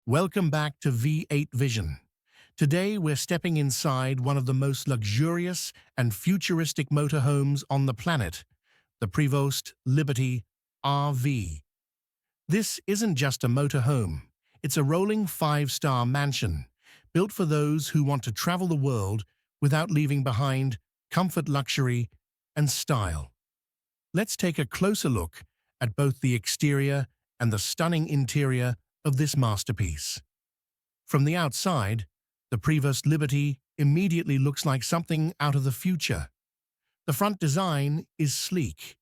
Welcome back to V8 Vision. Today we're stepping inside one of the most luxurious and futuristic motorhomes on the planet, the Prevost Liberty RV. This isn't just a motorhome, it's a rolling five-star mansion, built for those who want to travel the world without leaving behind comfort, luxury, and style. Let's take a closer look at both the exterior and the stunning interior of this masterpiece. From the outside, the Prevost Liberty immediately looks like something out of the future. The front design is sleek,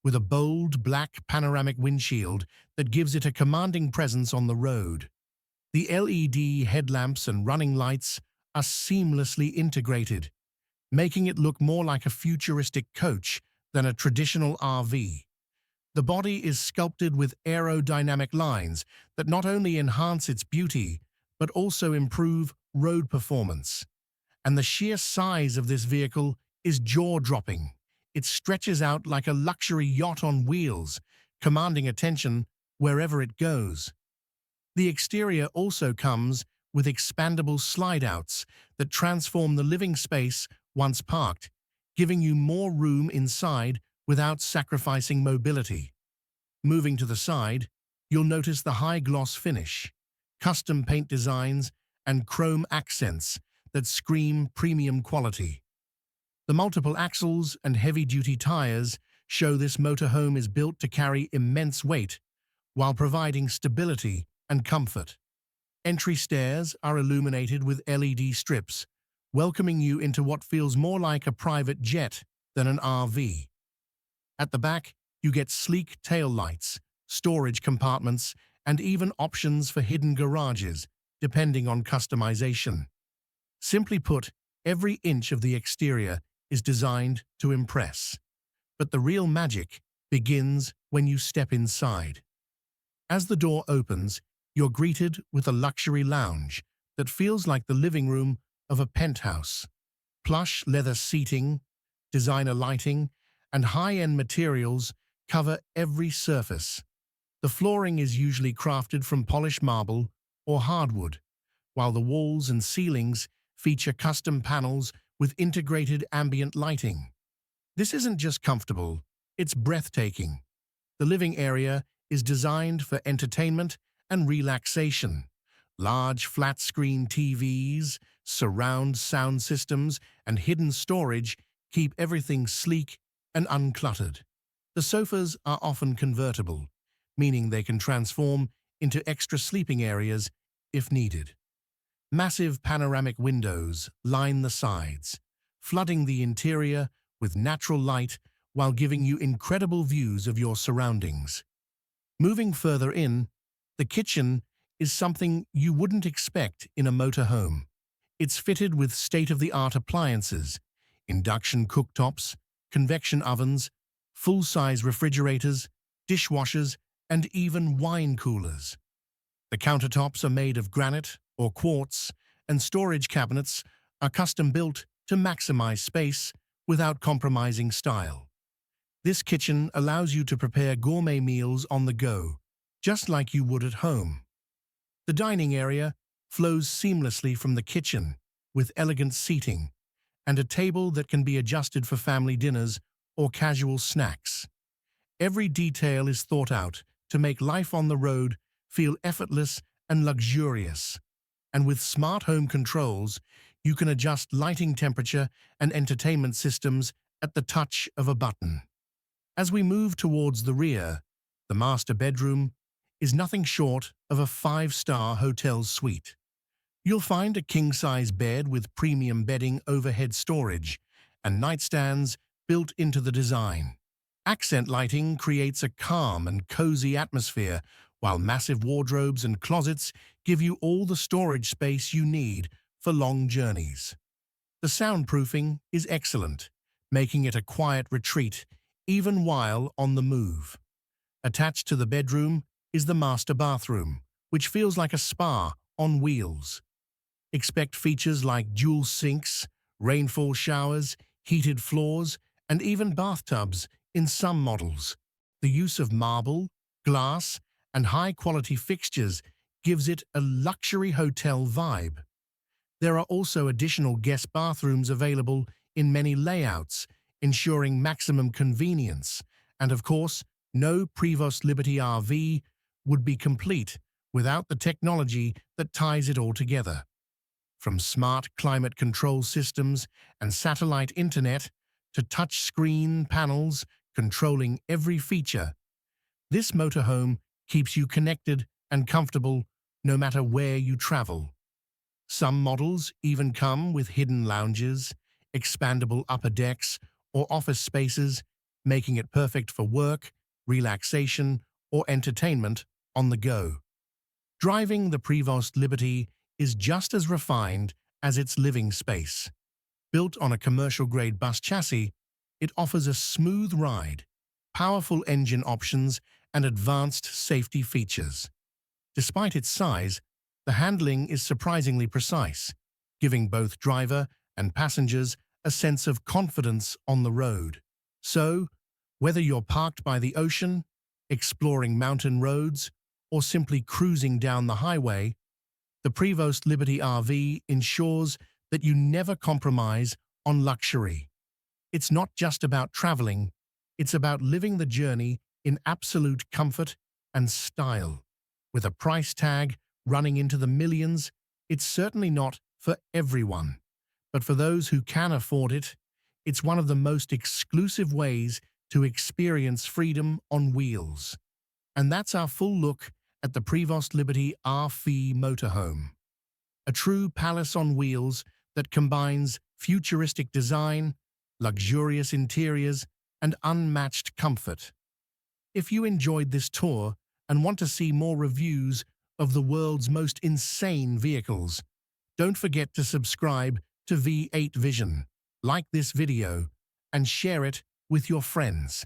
with a bold black panoramic windshield that gives it a commanding presence on the road. The LED headlamps and running lights are seamlessly integrated, making it look more like a futuristic coach than a traditional RV. The body is sculpted with aerodynamic lines that not only enhance its beauty, but also improve road performance. And the sheer size of this vehicle is jaw-dropping. It stretches out like a luxury yacht on wheels, commanding attention wherever it goes. The exterior also comes with expandable slide-outs that transform the living space once parked, giving you more room inside without sacrificing mobility. Moving to the side, you'll notice the high-gloss finish, custom paint designs, and chrome accents that scream premium quality. The multiple axles and heavy-duty tires show this motorhome is built to carry immense weight while providing stability and comfort. Entry stairs are illuminated with LED strips, welcoming you into what feels more like a private jet than an RV. At the back, you get sleek tail lights, storage compartments, and even options for hidden garages, depending on customization. Simply put, every inch of the exterior is designed to impress. But the real magic begins when you step inside. As the door opens, you're greeted with a luxury lounge that feels like the living room of a penthouse. Plush leather seating, designer lighting, and high-end materials cover every surface. The flooring is usually crafted from polished marble or hardwood, while the walls and ceilings feature custom panels with integrated ambient lighting. This isn't just comfortable, it's breathtaking. The living area is designed for entertainment and relaxation. Large flat-screen TVs, surround sound systems, and hidden storage keep everything sleek and uncluttered. The sofas are often convertible, meaning they can transform into extra sleeping areas if needed. Massive panoramic windows line the sides, flooding the interior with natural light while giving you incredible views of your surroundings. Moving further in, the kitchen is something you wouldn't expect in a motorhome. It's fitted with state-of-the-art appliances, induction cooktops, convection ovens, full-size refrigerators, dishwashers, and even wine coolers. The countertops are made of granite or quartz, and storage cabinets are custom-built to maximize space without compromising style. This kitchen allows you to prepare gourmet meals on the go, just like you would at home. The dining area flows seamlessly from the kitchen, with elegant seating and a table that can be adjusted for family dinners or casual snacks. Every detail is thought out to make life on the road feel effortless and luxurious. And with smart home controls, you can adjust lighting, temperature, and entertainment systems at the touch of a button. As we move towards the rear, the master bedroom is nothing short of a five-star hotel suite. You'll find a king-size bed with premium bedding, overhead storage, and nightstands built into the design. Accent lighting creates a calm and cozy atmosphere, while massive wardrobes and closets give you all the storage space you need for long journeys. The soundproofing is excellent, making it a quiet retreat even while on the move. Attached to the bedroom is the master bathroom, which feels like a spa on wheels. Expect features like dual sinks, rainfall showers, heated floors, and even bathtubs in some models. The use of marble, glass, and high-quality fixtures gives it a luxury hotel vibe. There are also additional guest bathrooms available in many layouts, ensuring maximum convenience. And of course, no Prevost Liberty RV would be complete without the technology that ties it all together. From smart climate control systems and satellite internet to touchscreen panels controlling every feature, this motorhome keeps you connected and comfortable no matter where you travel. Some models even come with hidden lounges, expandable upper decks, or office spaces, making it perfect for work, relaxation, or entertainment on the go. Driving the Prevost Liberty is just as refined as its living space. Built on a commercial-grade bus chassis, it offers a smooth ride, powerful engine options, and advanced safety features. Despite its size, the handling is surprisingly precise, giving both driver and passengers a sense of confidence on the road. So, whether you're parked by the ocean, exploring mountain roads, or simply cruising down the highway, the Prevost Liberty RV ensures that you never compromise on luxury. It's not just about traveling, it's about living the journey in absolute comfort and style. With a price tag running into the millions, it's certainly not for everyone. But for those who can afford it, it's one of the most exclusive ways to experience freedom on wheels. And that's our full look at the Prevost Liberty RV motorhome. A true palace on wheels that combines futuristic design, luxurious interiors, and unmatched comfort. If you enjoyed this tour and want to see more reviews of the world's most insane vehicles, don't forget to subscribe to V8 Vision, like this video, and share it with your friends.